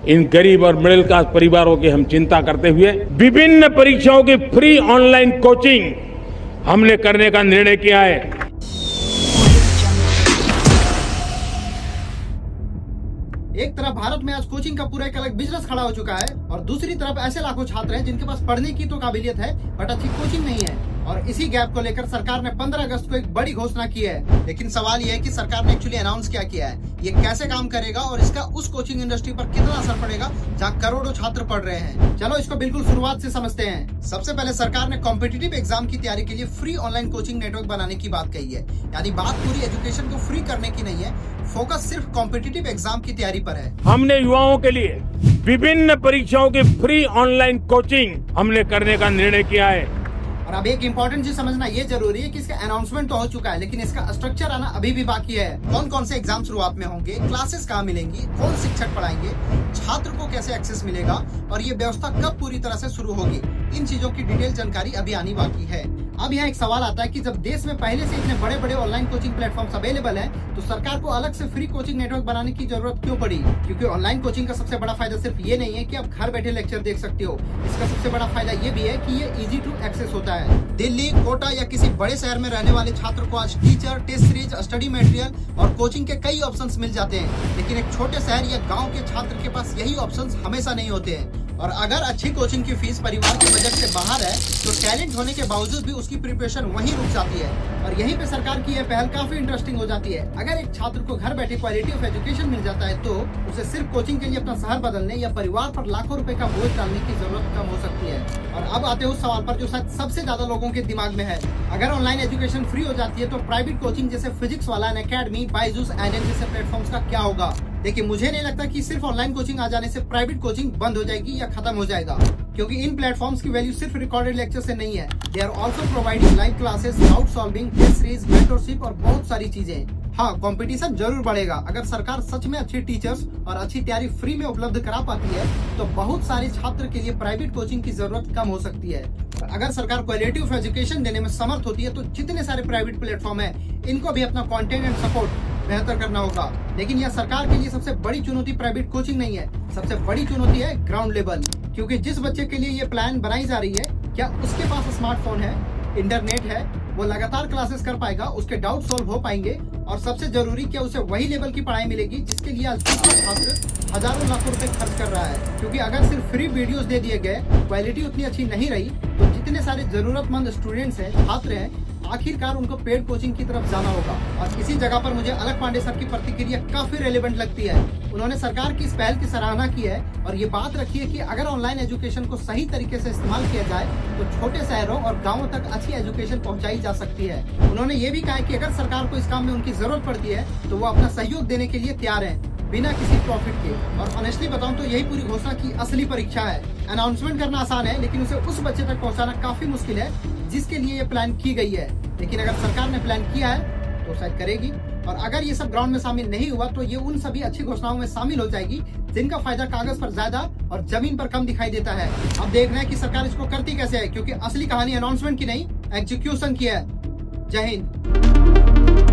इन गरीब और middle class परिवारों की हम चिंता करते हुए विभिन्न परीक्षाओं की फ्री ऑनलाइन कोचिंग हमने करने का निर्णय किया है। एक तरफ भारत में आज कोचिंग का पूरा एक अलग बिजनेस खड़ा हो चुका है और दूसरी तरफ ऐसे लाखों छात्र हैं जिनके पास पढ़ने की तो काबिलियत है बट अच्छी कोचिंग नहीं है। और इसी गैप को लेकर सरकार ने 15 अगस्त को एक बड़ी घोषणा की है। लेकिन सवाल यह है कि सरकार ने एक्चुअली अनाउंस क्या किया है, ये कैसे काम करेगा और इसका उस कोचिंग इंडस्ट्री पर कितना असर पड़ेगा जहाँ करोड़ों छात्र पढ़ रहे हैं। चलो इसको बिल्कुल शुरुआत से समझते हैं। सबसे पहले सरकार ने कॉम्पिटिटिव एग्जाम की तैयारी के लिए फ्री ऑनलाइन कोचिंग नेटवर्क बनाने की बात कही है। यानी बात पूरी एजुकेशन को फ्री करने की नहीं है, फोकस सिर्फ कॉम्पिटिटिव एग्जाम की तैयारी पर है। हमने युवाओं के लिए विभिन्न परीक्षाओं की फ्री ऑनलाइन कोचिंग हमने करने का निर्णय किया है। और अब एक इम्पोर्टेंट चीज समझना ये जरूरी है कि इसका अनाउंसमेंट तो हो चुका है, लेकिन इसका स्ट्रक्चर आना अभी भी बाकी है। कौन कौन से एग्जाम शुरुआत में होंगे, क्लासेस कहाँ मिलेंगी, कौन शिक्षक पढ़ाएंगे, छात्र को कैसे एक्सेस मिलेगा और ये व्यवस्था कब पूरी तरह से शुरू होगी, इन चीजों की डिटेल जानकारी अभी आनी बाकी है। अब यहाँ एक सवाल आता है कि जब देश में पहले से इतने बड़े बड़े ऑनलाइन कोचिंग प्लेटफॉर्म्स अवेलेबल हैं, तो सरकार को अलग से फ्री कोचिंग नेटवर्क बनाने की जरूरत क्यों पड़ी? क्योंकि ऑनलाइन कोचिंग का सबसे बड़ा फायदा सिर्फ ये नहीं है कि आप घर बैठे लेक्चर देख सकते हो, इसका सबसे बड़ा फायदा ये भी है कि ये इजी टू एक्सेस होता है। दिल्ली, कोटा या किसी बड़े शहर में रहने वाले छात्र को आज teacher, test series, study material और कोचिंग के कई ऑप्शंस मिल जाते हैं। लेकिन एक छोटे शहर या गाँव के छात्र के पास यही ऑप्शंस हमेशा नहीं होते हैं। और अगर अच्छी कोचिंग की फीस परिवार के बजट से बाहर है तो टैलेंट होने के बावजूद भी उसकी प्रिपरेशन वहीं रुक जाती है। और यहीं पे सरकार की यह पहल काफी इंटरेस्टिंग हो जाती है। अगर एक छात्र को घर बैठे क्वालिटी ऑफ एजुकेशन मिल जाता है तो उसे सिर्फ कोचिंग के लिए अपना शहर बदलने या परिवार पर लाखों रुपए का बोझ डालने की जरूरत कम हो सकती है। और अब आते हैं उस सवाल पर जो शायद सबसे ज्यादा लोगों के दिमाग में है। अगर ऑनलाइन एजुकेशन फ्री हो जाती है तो प्राइवेट कोचिंग जैसे फिजिक्स वाला अकेडमी, बायजूस, एनएल जैसे प्लेटफॉर्म्स का क्या होगा? देखिए, मुझे नहीं लगता कि सिर्फ ऑनलाइन कोचिंग आ जाने से प्राइवेट कोचिंग बंद हो जाएगी या खत्म हो जाएगा, क्योंकि इन प्लेटफॉर्म्स की वैल्यू सिर्फ रिकॉर्डेड लेक्चर से नहीं है। They are also providing live classes, doubt solving, test series, mentorship और बहुत सारी चीजें। हाँ, कंपटीशन जरूर बढ़ेगा। अगर सरकार सच में अच्छे टीचर्स और अच्छी तैयारी फ्री में उपलब्ध करा पाती है तो बहुत सारे छात्र के लिए प्राइवेट कोचिंग की जरूरत कम हो सकती है। अगर सरकार क्वालिटी ऑफ एजुकेशन देने में समर्थ होती है तो जितने सारे प्राइवेट प्लेटफॉर्म है इनको भी अपना कंटेंट एंड सपोर्ट बेहतर करना होगा। लेकिन यह सरकार के लिए सबसे बड़ी चुनौती प्राइवेट कोचिंग नहीं है, सबसे बड़ी चुनौती है ग्राउंड लेवल। क्योंकि जिस बच्चे के लिए ये प्लान बनाई जा रही है, क्या उसके पास स्मार्टफोन है, इंटरनेट है, वो लगातार क्लासेस कर पाएगा, उसके डाउट सॉल्व हो पाएंगे और सबसे जरूरी क्या उसे वही लेवल की पढ़ाई मिलेगी जिसके लिए आज छात्र हजारों लाखों रुपए खर्च कर रहा है। क्योंकि अगर सिर्फ फ्री वीडियोस दे दिए गए, क्वालिटी उतनी अच्छी नहीं रही तो जितने सारे जरूरतमंद स्टूडेंट्स हैं, छात्र हैं, आखिरकार उनको पेड कोचिंग की तरफ जाना होगा। और इसी जगह पर मुझे अलग पांडे सर की प्रतिक्रिया काफी रेलेवेंट लगती है। उन्होंने सरकार की इस पहल की सराहना की है और ये बात रखी है कि अगर ऑनलाइन एजुकेशन को सही तरीके से इस्तेमाल किया जाए तो छोटे शहरों और गाँवों तक अच्छी एजुकेशन पहुँचाई जा सकती है। उन्होंने ये भी कहा है कि अगर सरकार को इस काम में उनकी जरूरत पड़ती है तो वो अपना सहयोग देने के लिए तैयार है, बिना किसी प्रॉफिट के। और ऑनेस्टली बताऊं तो यही पूरी घोषणा की असली परीक्षा है। अनाउंसमेंट करना आसान है, लेकिन उसे उस बच्चे तक पहुंचाना काफी मुश्किल है जिसके लिए ये प्लान की गई है। लेकिन अगर सरकार ने प्लान किया है तो शायद करेगी। और अगर ये सब ग्राउंड में शामिल नहीं हुआ तो ये उन सभी अच्छी घोषणाओं में शामिल हो जाएगी जिनका फायदा कागज पर ज्यादा और जमीन पर कम दिखाई देता है। अब देखना है कि सरकार इसको करती कैसे है, क्योंकि असली कहानी अनाउंसमेंट की नहीं, एग्जीक्यूशन की है। जय हिंद।